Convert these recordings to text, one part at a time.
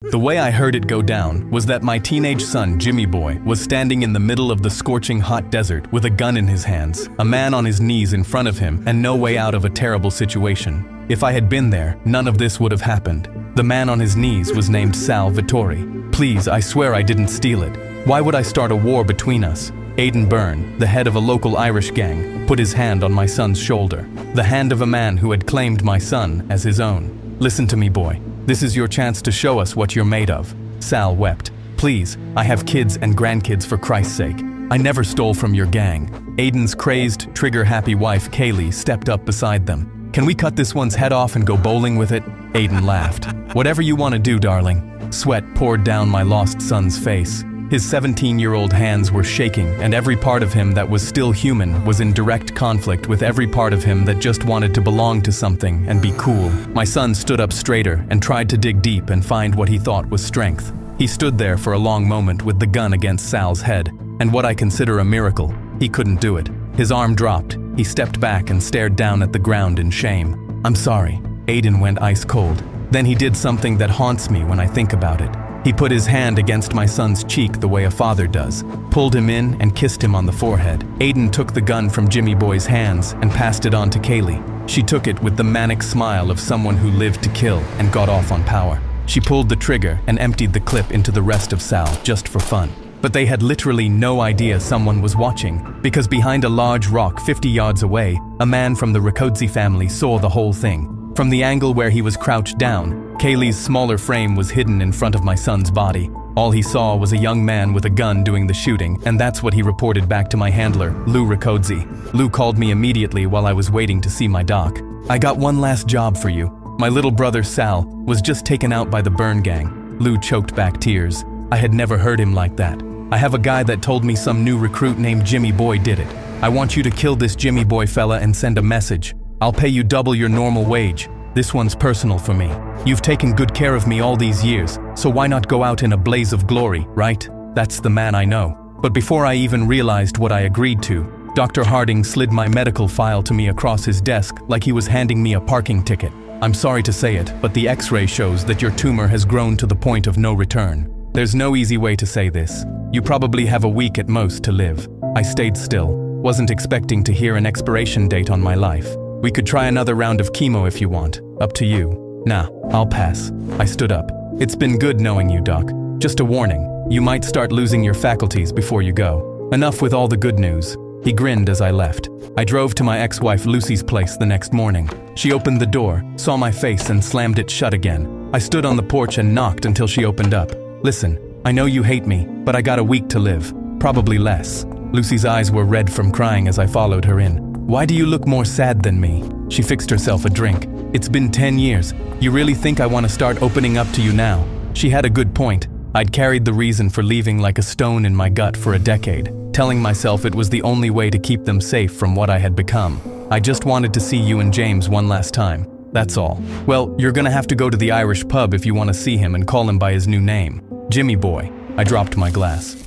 The way I heard it go down was that my teenage son, Jimmy Boy, was standing in the middle of the scorching hot desert with a gun in his hands, a man on his knees in front of him, and no way out of a terrible situation. If I had been there, none of this would have happened. The man on his knees was named Sal Vittori. Please, I swear I didn't steal it. Why would I start a war between us? Aidan Byrne, the head of a local Irish gang, put his hand on my son's shoulder. The hand of a man who had claimed my son as his own. Listen to me, boy. This is your chance to show us what you're made of. Sal wept. Please, I have kids and grandkids for Christ's sake. I never stole from your gang. Aidan's crazed, trigger-happy wife, Kaylee, stepped up beside them. Can we cut this one's head off and go bowling with it? Aidan laughed. Whatever you want to do, darling. Sweat poured down my lost son's face. His 17-year-old hands were shaking, and every part of him that was still human was in direct conflict with every part of him that just wanted to belong to something and be cool. My son stood up straighter and tried to dig deep and find what he thought was strength. He stood there for a long moment with the gun against Sal's head, and what I consider a miracle, he couldn't do it. His arm dropped. He stepped back and stared down at the ground in shame. I'm sorry. Aidan went ice cold. Then he did something that haunts me when I think about it. He put his hand against my son's cheek the way a father does, pulled him in and kissed him on the forehead. Aidan took the gun from Jimmy Boy's hands and passed it on to Kaylee. She took it with the manic smile of someone who lived to kill and got off on power. She pulled the trigger and emptied the clip into the rest of Sal just for fun. But they had literally no idea someone was watching, because behind a large rock 50 yards away, a man from the Riccozzi family saw the whole thing. From the angle where he was crouched down, Kaylee's smaller frame was hidden in front of my son's body. All he saw was a young man with a gun doing the shooting, and that's what he reported back to my handler, Lou Riccozzi. Lou called me immediately while I was waiting to see my doc. I got one last job for you. My little brother Sal was just taken out by the Byrne gang. Lou choked back tears. I had never heard him like that. I have a guy that told me some new recruit named Jimmy Boy did it. I want you to kill this Jimmy Boy fella and send a message. I'll pay you double your normal wage. This one's personal for me. You've taken good care of me all these years, so why not go out in a blaze of glory, right? That's the man I know. But before I even realized what I agreed to, Dr. Harding slid my medical file to me across his desk like he was handing me a parking ticket. I'm sorry to say it, but the X-ray shows that your tumor has grown to the point of no return. There's no easy way to say this. You probably have a week at most to live. I stayed still. Wasn't expecting to hear an expiration date on my life. We could try another round of chemo if you want. Up to you. Nah, I'll pass. I stood up. It's been good knowing you, Doc. Just a warning. You might start losing your faculties before you go. Enough with all the good news. He grinned as I left. I drove to my ex-wife Lucy's place the next morning. She opened the door, saw my face, and slammed it shut again. I stood on the porch and knocked until she opened up. Listen, I know you hate me, but I got a week to live. Probably less. Lucy's eyes were red from crying as I followed her in. Why do you look more sad than me? She fixed herself a drink. It's been 10 years. You really think I want to start opening up to you now? She had a good point. I'd carried the reason for leaving like a stone in my gut for a decade, telling myself it was the only way to keep them safe from what I had become. I just wanted to see you and James one last time. That's all. Well, you're gonna have to go to the Irish pub if you want to see him and call him by his new name. Jimmy Boy. I dropped my glass.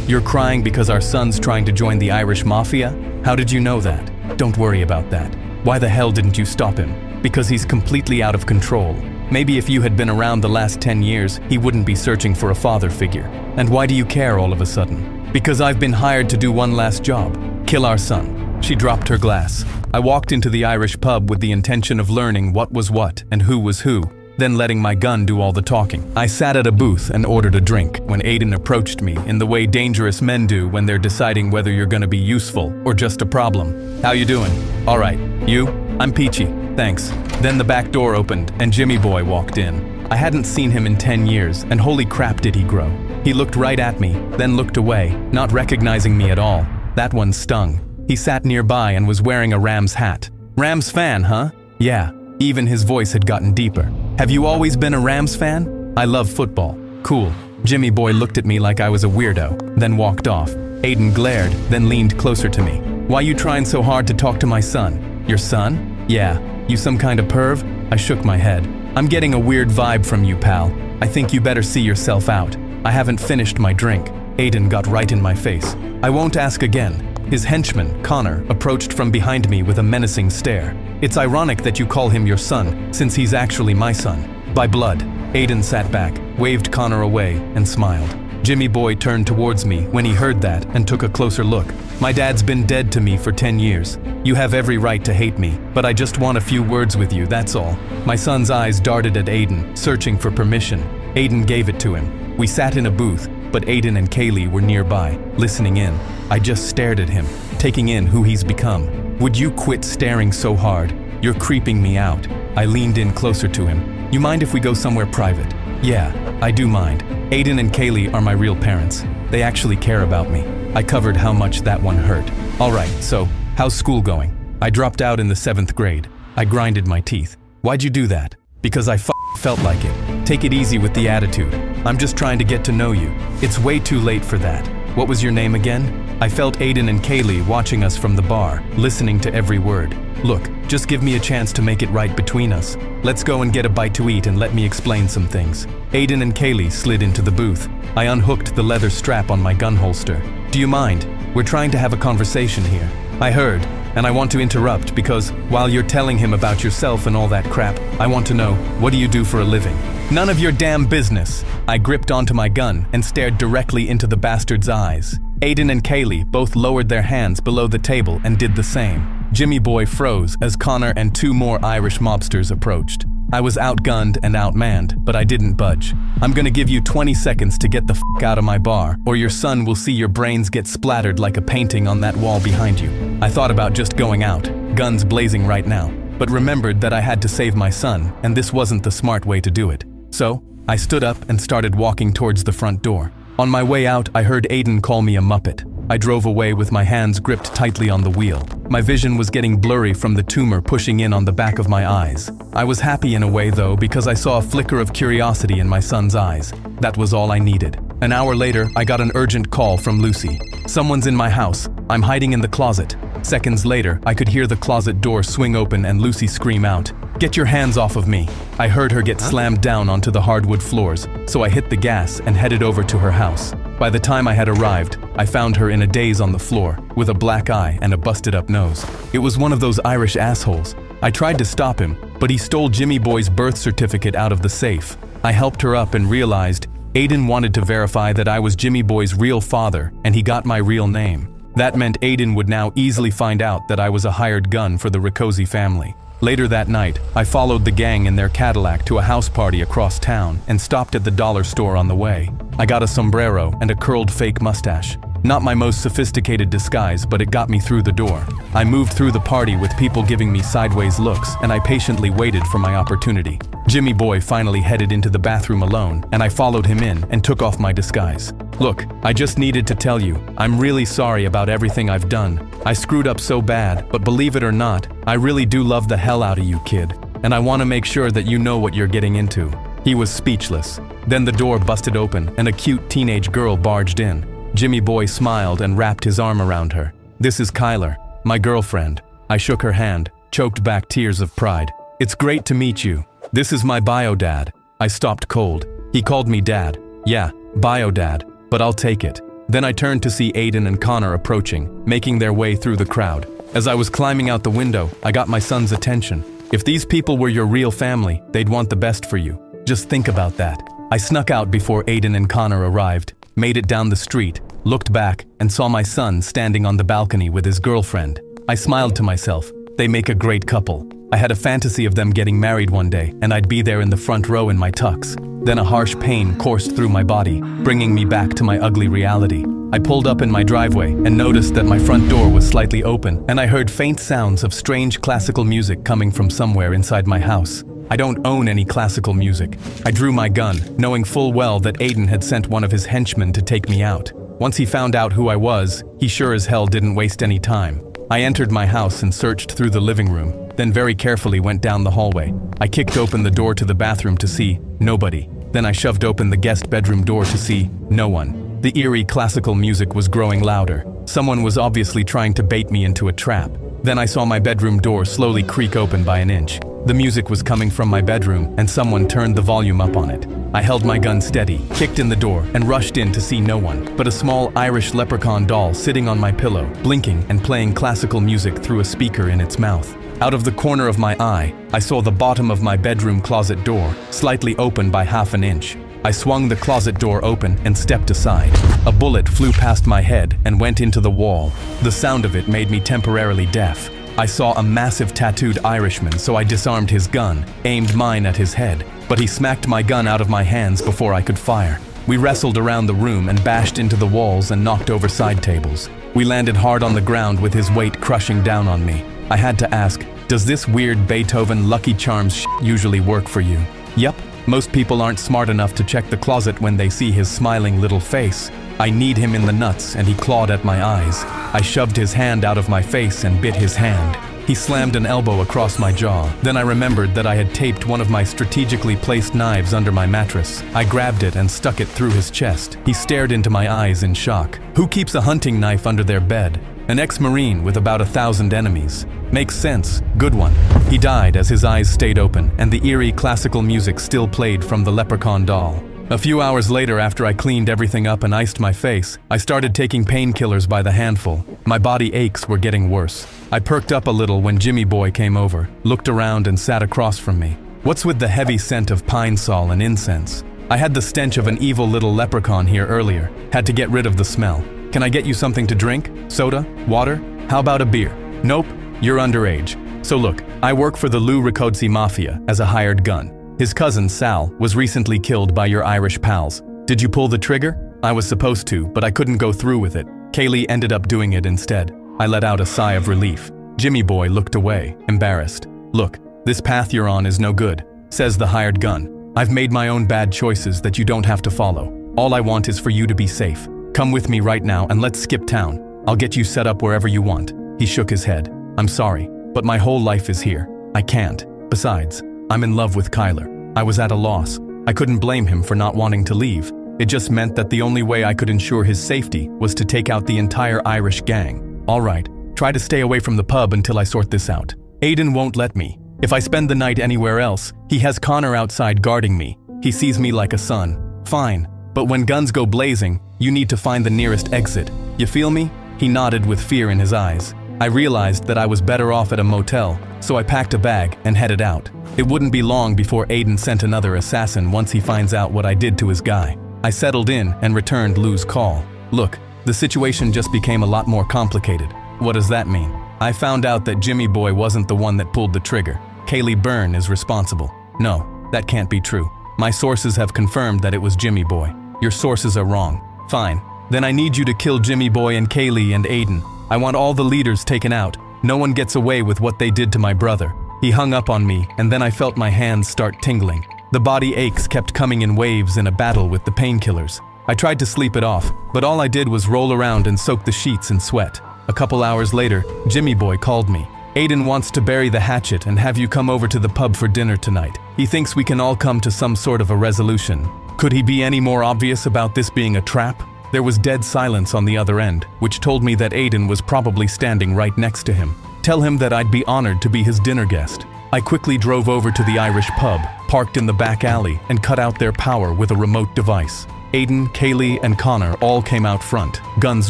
You're crying because our son's trying to join the Irish Mafia? How did you know that? Don't worry about that. Why the hell didn't you stop him? Because he's completely out of control. Maybe if you had been around the last 10 years, he wouldn't be searching for a father figure. And why do you care all of a sudden? Because I've been hired to do one last job. Kill our son. She dropped her glass. I walked into the Irish pub with the intention of learning what was what and who was who, then letting my gun do all the talking. I sat at a booth and ordered a drink when Aidan approached me in the way dangerous men do when they're deciding whether you're gonna be useful or just a problem. How you doing? All right. You? I'm peachy. Thanks. Then the back door opened and Jimmy Boy walked in. I hadn't seen him in 10 years, and holy crap did he grow. He looked right at me, then looked away, not recognizing me at all. That one stung. He sat nearby and was wearing a Rams hat. Rams fan, huh? Yeah. Even his voice had gotten deeper. Have you always been a Rams fan? I love football. Cool. Jimmy Boy looked at me like I was a weirdo, then walked off. Aidan glared, then leaned closer to me. Why you trying so hard to talk to my son? Your son? Yeah. You some kind of perv? I shook my head. I'm getting a weird vibe from you, pal. I think you better see yourself out. I haven't finished my drink. Aidan got right in my face. I won't ask again. His henchman, Connor, approached from behind me with a menacing stare. It's ironic that you call him your son, since he's actually my son. By blood. Aiden sat back, waved Connor away, and smiled. Jimmy Boy turned towards me when he heard that and took a closer look. My dad's been dead to me for 10 years. You have every right to hate me, but I just want a few words with you, that's all. My son's eyes darted at Aiden, searching for permission. Aiden gave it to him. We sat in a booth, but Aiden and Kaylee were nearby, listening in. I just stared at him, taking in who he's become. Would you quit staring so hard? You're creeping me out. I leaned in closer to him. You mind if we go somewhere private? Yeah, I do mind. Aiden and Kaylee are my real parents. They actually care about me. I covered how much that one hurt. All right, so, how's school going? I dropped out in the 7th grade. I grinded my teeth. Why'd you do that? Because I felt like it. Take it easy with the attitude. I'm just trying to get to know you. It's way too late for that. What was your name again? I felt Aiden and Kaylee watching us from the bar, listening to every word. Look, just give me a chance to make it right between us. Let's go and get a bite to eat and let me explain some things. Aiden and Kaylee slid into the booth. I unhooked the leather strap on my gun holster. Do you mind? We're trying to have a conversation here. I heard, and I want to interrupt because while you're telling him about yourself and all that crap, I want to know, what do you do for a living? None of your damn business. I gripped onto my gun and stared directly into the bastard's eyes. Aiden and Kaylee both lowered their hands below the table and did the same. Jimmy Boy froze as Connor and 2 more Irish mobsters approached. I was outgunned and outmanned, but I didn't budge. I'm gonna give you 20 seconds to get the f*** out of my bar, or your son will see your brains get splattered like a painting on that wall behind you. I thought about just going out, guns blazing right now, but remembered that I had to save my son, and this wasn't the smart way to do it. So, I stood up and started walking towards the front door. On my way out, I heard Aiden call me a muppet. I drove away with my hands gripped tightly on the wheel. My vision was getting blurry from the tumor pushing in on the back of my eyes. I was happy in a way though because I saw a flicker of curiosity in my son's eyes. That was all I needed. An hour later, I got an urgent call from Lucy. Someone's in my house. I'm hiding in the closet. Seconds later, I could hear the closet door swing open and Lucy scream out, "Get your hands off of me." I heard her get slammed down onto the hardwood floors, so I hit the gas and headed over to her house. By the time I had arrived, I found her in a daze on the floor, with a black eye and a busted-up nose. It was one of those Irish assholes. I tried to stop him, but he stole Jimmy Boy's birth certificate out of the safe. I helped her up and realized Aiden wanted to verify that I was Jimmy Boy's real father, and he got my real name. That meant Aiden would now easily find out that I was a hired gun for the Riccozzi family. Later that night, I followed the gang in their Cadillac to a house party across town and stopped at the dollar store on the way. I got a sombrero and a curled fake mustache. Not my most sophisticated disguise, but it got me through the door. I moved through the party with people giving me sideways looks, and I patiently waited for my opportunity. Jimmy Boy finally headed into the bathroom alone, and I followed him in and took off my disguise. Look, I just needed to tell you, I'm really sorry about everything I've done. I screwed up so bad, but believe it or not, I really do love the hell out of you, kid. And I want to make sure that you know what you're getting into. He was speechless. Then the door busted open, and a cute teenage girl barged in. Jimmy Boy smiled and wrapped his arm around her. "This is Kyler, my girlfriend." I shook her hand, choked back tears of pride. "It's great to meet you. This is my bio dad." I stopped cold. He called me dad. Yeah, bio dad, but I'll take it. Then I turned to see Aiden and Connor approaching, making their way through the crowd. As I was climbing out the window, I got my son's attention. If these people were your real family, they'd want the best for you. Just think about that. I snuck out before Aiden and Connor arrived, made it down the street, looked back, and saw my son standing on the balcony with his girlfriend. I smiled to myself. They make a great couple. I had a fantasy of them getting married one day, and I'd be there in the front row in my tux. Then a harsh pain coursed through my body, bringing me back to my ugly reality. I pulled up in my driveway and noticed that my front door was slightly open, and I heard faint sounds of strange classical music coming from somewhere inside my house. I don't own any classical music. I drew my gun, knowing full well that Aiden had sent one of his henchmen to take me out. Once he found out who I was, he sure as hell didn't waste any time. I entered my house and searched through the living room, then very carefully went down the hallway. I kicked open the door to the bathroom to see nobody. Then I shoved open the guest bedroom door to see no one. The eerie classical music was growing louder. Someone was obviously trying to bait me into a trap. Then I saw my bedroom door slowly creak open by an inch. The music was coming from my bedroom, and someone turned the volume up on it. I held my gun steady, kicked in the door, and rushed in to see no one, but a small Irish leprechaun doll sitting on my pillow, blinking and playing classical music through a speaker in its mouth. Out of the corner of my eye, I saw the bottom of my bedroom closet door, slightly open by half an inch. I swung the closet door open and stepped aside. A bullet flew past my head and went into the wall. The sound of it made me temporarily deaf. I saw a massive tattooed Irishman, so I disarmed his gun, aimed mine at his head, but he smacked my gun out of my hands before I could fire. We wrestled around the room and bashed into the walls and knocked over side tables. We landed hard on the ground with his weight crushing down on me. I had to ask, does this weird Beethoven Lucky Charms shit usually work for you? Yup, most people aren't smart enough to check the closet when they see his smiling little face. I kneed him in the nuts and he clawed at my eyes. I shoved his hand out of my face and bit his hand. He slammed an elbow across my jaw. Then I remembered that I had taped one of my strategically placed knives under my mattress. I grabbed it and stuck it through his chest. He stared into my eyes in shock. Who keeps a hunting knife under their bed? An ex-Marine with about 1,000 enemies. Makes sense. Good one. He died as his eyes stayed open and the eerie classical music still played from the leprechaun doll. A few hours later, after I cleaned everything up and iced my face, I started taking painkillers by the handful. My body aches were getting worse. I perked up a little when Jimmy Boy came over, looked around and sat across from me. What's with the heavy scent of pine sol and incense? I had the stench of an evil little leprechaun here earlier. Had to get rid of the smell. Can I get you something to drink? Soda? Water? How about a beer? Nope, you're underage. So look, I work for the Lou Riccozzi Mafia as a hired gun. His cousin, Sal, was recently killed by your Irish pals. Did you pull the trigger? I was supposed to, but I couldn't go through with it. Kaylee ended up doing it instead. I let out a sigh of relief. Jimmy Boy looked away, embarrassed. Look, this path you're on is no good, says the hired gun. I've made my own bad choices that you don't have to follow. All I want is for you to be safe. Come with me right now and let's skip town. I'll get you set up wherever you want. He shook his head. I'm sorry, but my whole life is here. I can't. Besides, I'm in love with Kyler. I was at a loss. I couldn't blame him for not wanting to leave. It just meant that the only way I could ensure his safety was to take out the entire Irish gang. All right, try to stay away from the pub until I sort this out. Aiden won't let me. If I spend the night anywhere else, he has Connor outside guarding me. He sees me like a son. Fine, but when guns go blazing, you need to find the nearest exit. You feel me? He nodded with fear in his eyes. I realized that I was better off at a motel, so I packed a bag and headed out. It wouldn't be long before Aiden sent another assassin once he finds out what I did to his guy. I settled in and returned Lou's call. Look, the situation just became a lot more complicated. What does that mean? I found out that Jimmy Boy wasn't the one that pulled the trigger. Kaylee Byrne is responsible. No, that can't be true. My sources have confirmed that it was Jimmy Boy. Your sources are wrong. Fine. Then I need you to kill Jimmy Boy and Kaylee and Aiden. I want all the leaders taken out. No one gets away with what they did to my brother. He hung up on me, and then I felt my hands start tingling. The body aches kept coming in waves in a battle with the painkillers. I tried to sleep it off, but all I did was roll around and soak the sheets in sweat. A couple hours later, Jimmy Boy called me. Aiden wants to bury the hatchet and have you come over to the pub for dinner tonight. He thinks we can all come to some sort of a resolution. Could he be any more obvious about this being a trap? There was dead silence on the other end, which told me that Aiden was probably standing right next to him. Tell him that I'd be honored to be his dinner guest. I quickly drove over to the Irish pub, parked in the back alley, and cut out their power with a remote device. Aiden, Kaylee, and Connor all came out front, guns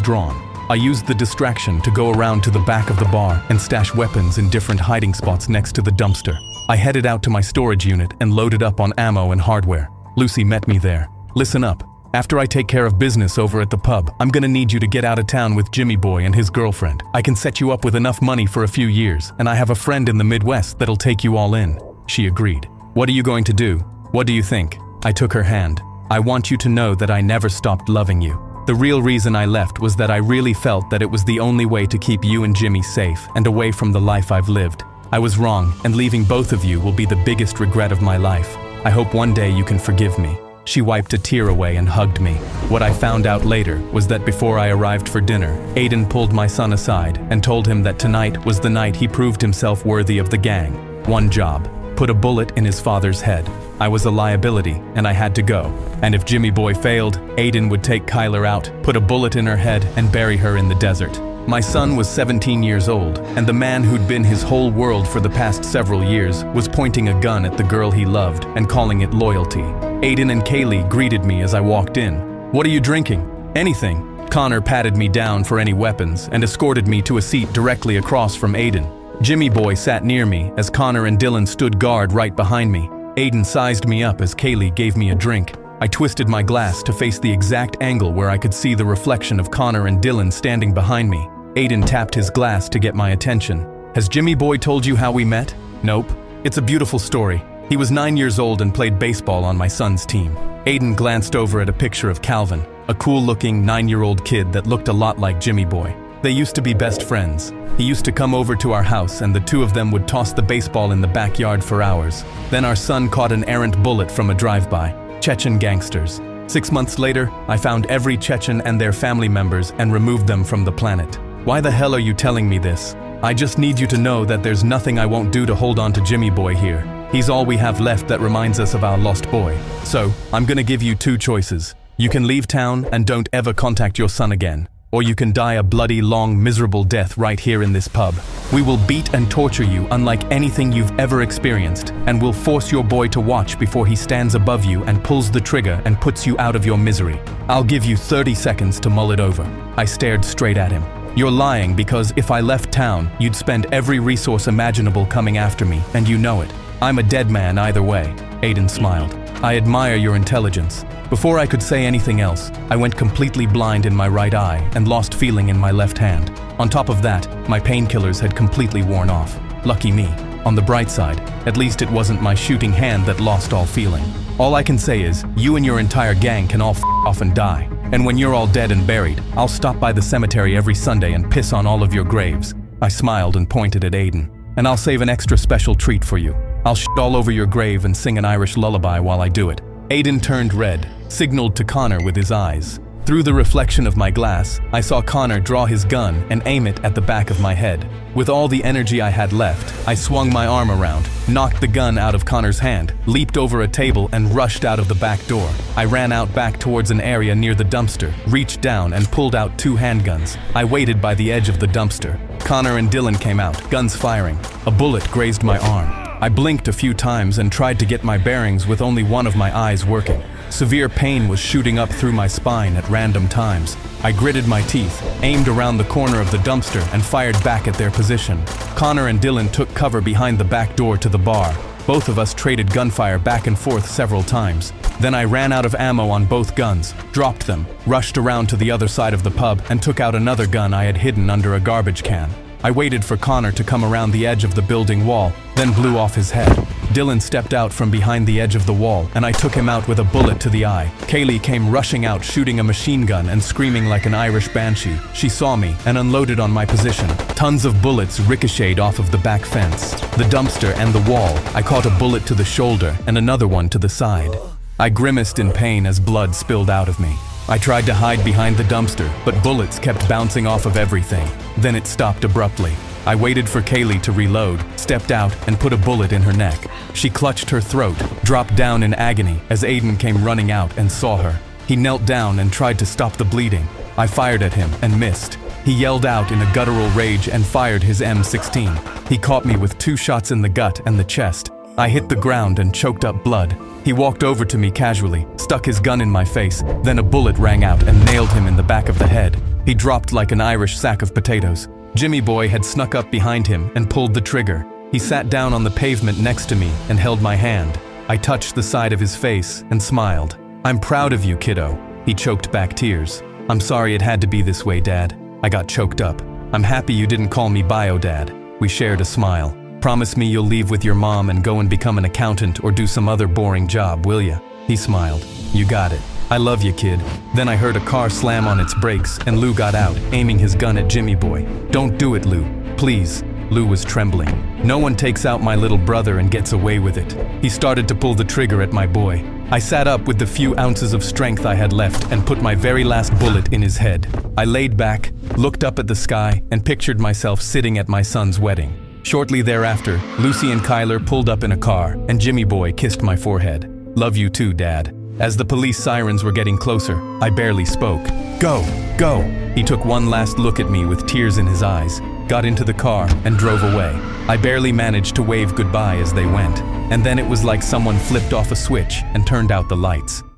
drawn. I used the distraction to go around to the back of the bar and stash weapons in different hiding spots next to the dumpster. I headed out to my storage unit and loaded up on ammo and hardware. Lucy met me there. Listen up. After I take care of business over at the pub, I'm gonna need you to get out of town with Jimmy Boy and his girlfriend. I can set you up with enough money for a few years, and I have a friend in the Midwest that'll take you all in. She agreed. What are you going to do? What do you think? I took her hand. I want you to know that I never stopped loving you. The real reason I left was that I really felt that it was the only way to keep you and Jimmy safe and away from the life I've lived. I was wrong, and leaving both of you will be the biggest regret of my life. I hope one day you can forgive me. She wiped a tear away and hugged me. What I found out later was that before I arrived for dinner, Aiden pulled my son aside and told him that tonight was the night he proved himself worthy of the gang. One job: put a bullet in his father's head. I was a liability, and I had to go. And if Jimmy Boy failed, Aiden would take Kyler out, put a bullet in her head, and bury her in the desert. My son was 17 years old, and the man who'd been his whole world for the past several years was pointing a gun at the girl he loved and calling it loyalty. Aiden and Kaylee greeted me as I walked in. What are you drinking? Anything. Connor patted me down for any weapons and escorted me to a seat directly across from Aiden. Jimmy Boy sat near me as Connor and Dylan stood guard right behind me. Aiden sized me up as Kaylee gave me a drink. I twisted my glass to face the exact angle where I could see the reflection of Connor and Dylan standing behind me. Aiden tapped his glass to get my attention. Has Jimmy Boy told you how we met? Nope. It's a beautiful story. He was 9 years old and played baseball on my son's team. Aiden glanced over at a picture of Calvin, a cool-looking 9-year-old kid that looked a lot like Jimmy Boy. They used to be best friends. He used to come over to our house and the two of them would toss the baseball in the backyard for hours. Then our son caught an errant bullet from a drive-by. Chechen gangsters. 6 months later, I found every Chechen and their family members and removed them from the planet. Why the hell are you telling me this? I just need you to know that there's nothing I won't do to hold on to Jimmy Boy here. He's all we have left that reminds us of our lost boy. So, I'm gonna give you two choices. You can leave town and don't ever contact your son again. Or you can die a bloody, long, miserable death right here in this pub. We will beat and torture you unlike anything you've ever experienced, and we'll force your boy to watch before he stands above you and pulls the trigger and puts you out of your misery. I'll give you 30 seconds to mull it over. I stared straight at him. You're lying because if I left town, you'd spend every resource imaginable coming after me, and you know it. I'm a dead man either way. Aiden smiled. I admire your intelligence. Before I could say anything else, I went completely blind in my right eye and lost feeling in my left hand. On top of that, my painkillers had completely worn off. Lucky me. On the bright side, at least it wasn't my shooting hand that lost all feeling. All I can say is, you and your entire gang can all f off and die. And when you're all dead and buried, I'll stop by the cemetery every Sunday and piss on all of your graves. I smiled and pointed at Aiden. And I'll save an extra special treat for you. I'll shit all over your grave and sing an Irish lullaby while I do it. Aiden turned red, signaled to Connor with his eyes. Through the reflection of my glass, I saw Connor draw his gun and aim it at the back of my head. With all the energy I had left, I swung my arm around, knocked the gun out of Connor's hand, leaped over a table and rushed out of the back door. I ran out back towards an area near the dumpster, reached down and pulled out 2 handguns. I waited by the edge of the dumpster. Connor and Dylan came out, guns firing. A bullet grazed my arm. I blinked a few times and tried to get my bearings with only one of my eyes working. Severe pain was shooting up through my spine at random times. I gritted my teeth, aimed around the corner of the dumpster and fired back at their position. Connor and Dylan took cover behind the back door to the bar. Both of us traded gunfire back and forth several times. Then I ran out of ammo on both guns, dropped them, rushed around to the other side of the pub and took out another gun I had hidden under a garbage can. I waited for Connor to come around the edge of the building wall, then blew off his head. Dylan stepped out from behind the edge of the wall, and I took him out with a bullet to the eye. Kaylee came rushing out shooting a machine gun and screaming like an Irish banshee. She saw me and unloaded on my position. Tons of bullets ricocheted off of the back fence, the dumpster and the wall. I caught a bullet to the shoulder and another one to the side. I grimaced in pain as blood spilled out of me. I tried to hide behind the dumpster, but bullets kept bouncing off of everything. Then it stopped abruptly. I waited for Kaylee to reload, stepped out, and put a bullet in her neck. She clutched her throat, dropped down in agony as Aiden came running out and saw her. He knelt down and tried to stop the bleeding. I fired at him and missed. He yelled out in a guttural rage and fired his M16. He caught me with 2 shots in the gut and the chest. I hit the ground and choked up blood. He walked over to me casually, stuck his gun in my face, then a bullet rang out and nailed him in the back of the head. He dropped like an Irish sack of potatoes. Jimmy Boy had snuck up behind him and pulled the trigger. He sat down on the pavement next to me and held my hand. I touched the side of his face and smiled. I'm proud of you, kiddo. He choked back tears. I'm sorry it had to be this way, Dad. I got choked up. I'm happy you didn't call me Bio Dad. We shared a smile. Promise me you'll leave with your mom and go and become an accountant or do some other boring job, will ya? He smiled. You got it. I love you, kid. Then I heard a car slam on its brakes and Lou got out, aiming his gun at Jimmy Boy. Don't do it, Lou. Please. Lou was trembling. No one takes out my little brother and gets away with it. He started to pull the trigger at my boy. I sat up with the few ounces of strength I had left and put my very last bullet in his head. I laid back, looked up at the sky, and pictured myself sitting at my son's wedding. Shortly thereafter, Lucy and Kyler pulled up in a car, and Jimmy Boy kissed my forehead. Love you too, Dad. As the police sirens were getting closer, I barely spoke. Go! Go! He took one last look at me with tears in his eyes, got into the car, and drove away. I barely managed to wave goodbye as they went, and then it was like someone flipped off a switch and turned out the lights.